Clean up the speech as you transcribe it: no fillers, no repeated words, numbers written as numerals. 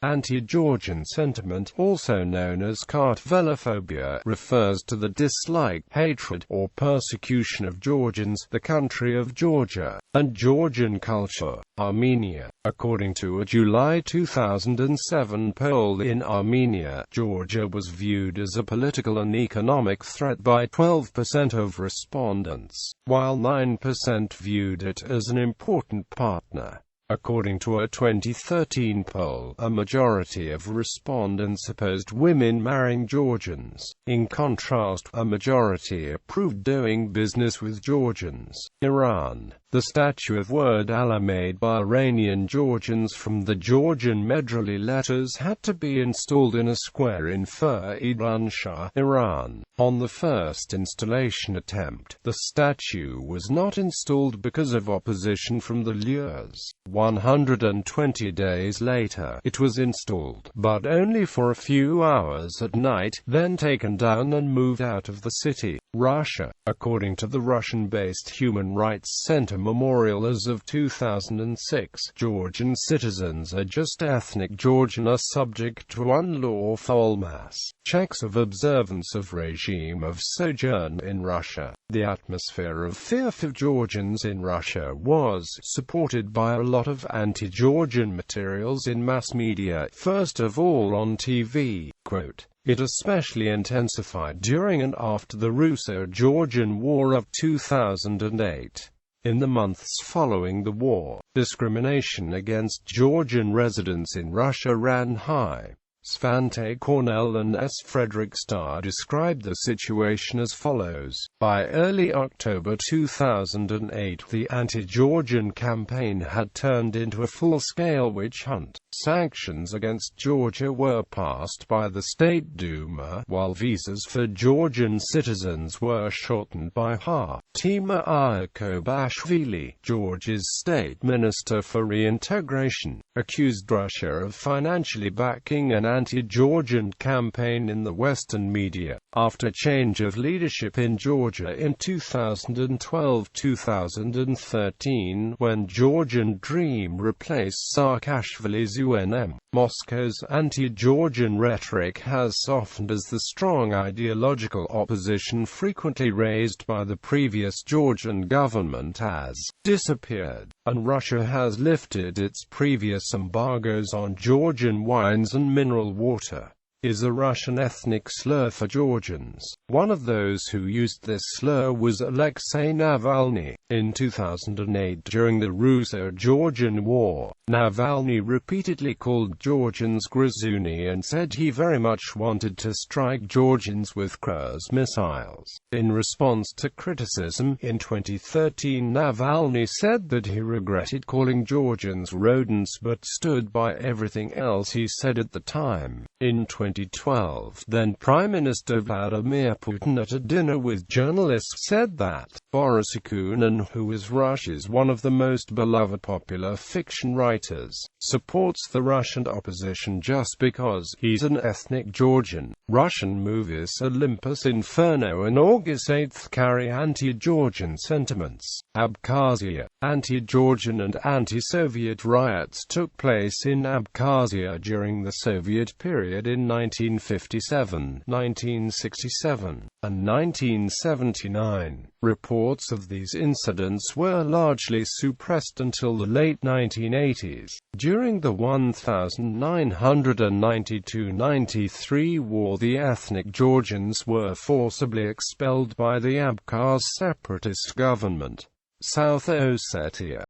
Anti-Georgian sentiment, also known as Kartvelophobia, refers to the dislike, hatred, or persecution of Georgians, the country of Georgia, and Georgian culture. Armenia. According to a July 2007 poll in Armenia, Georgia was viewed as a political and economic threat by 12% of respondents, while 9% viewed it as an important partner. According to a 2013 poll, a majority of respondents opposed women marrying Georgians. In contrast, a majority approved doing business with Georgians. Iran. The statue of word Allah made by Iranian Georgians from the Georgian Medrali letters had to be installed in a square in Firuzshah, Iran. On the first installation attempt, the statue was not installed because of opposition from the Lurs. 120 days later, it was installed, but only for a few hours at night, then taken down and moved out of the city. Russia. According to the Russian-based Human Rights Center Memorial, as of 2006, Georgian citizens are just ethnic Georgian are subject to unlawful mass checks of observance of regime of sojourn in Russia. The atmosphere of fear for Georgians in Russia was supported by a lot of anti-Georgian materials in mass media, first of all on TV. Quote, "It especially intensified during and after the Russo-Georgian War of 2008. In the months following the war, discrimination against Georgian residents in Russia ran high." Svante Cornell and S. Frederick Starr described the situation as follows. By early October 2008, the anti-Georgian campaign had turned into a full-scale witch hunt. Sanctions against Georgia were passed by the State Duma, while visas for Georgian citizens were shortened by half. Tima Iakobashvili, Georgia's state minister for reintegration, accused Russia of financially backing an anti-Georgian campaign in the Western media. After change of leadership in Georgia in 2012-2013, when Georgian Dream replaced Saakashvili's UNM, Moscow's anti-Georgian rhetoric has softened as the strong ideological opposition frequently raised by the previous Georgian government has disappeared, and Russia has lifted its previous embargoes on Georgian wines and mineral water. Is a Russian ethnic slur for Georgians. One of those who used this slur was Alexei Navalny. In 2008, during the Russo-Georgian War, Navalny repeatedly called Georgians Gryzuni and said he very much wanted to strike Georgians with cruise missiles. In response to criticism, in 2013 Navalny said that he regretted calling Georgians rodents but stood by everything else he said at the time. In 2012, then Prime Minister Vladimir Putin at a dinner with journalists said that Boris Akunin, who is Russia's one of the most beloved popular fiction writers, supports the Russian opposition just because he's an ethnic Georgian. Russian movies Olympus Inferno and August 8 carry anti-Georgian sentiments. Abkhazia. Anti-Georgian and anti-Soviet riots took place in Abkhazia during the Soviet period in 1957, 1967, and 1979. Reports of these incidents were largely suppressed until the late 1980s. During the 1992–93 war, the ethnic Georgians were forcibly expelled by the Abkhaz separatist government. South Ossetia.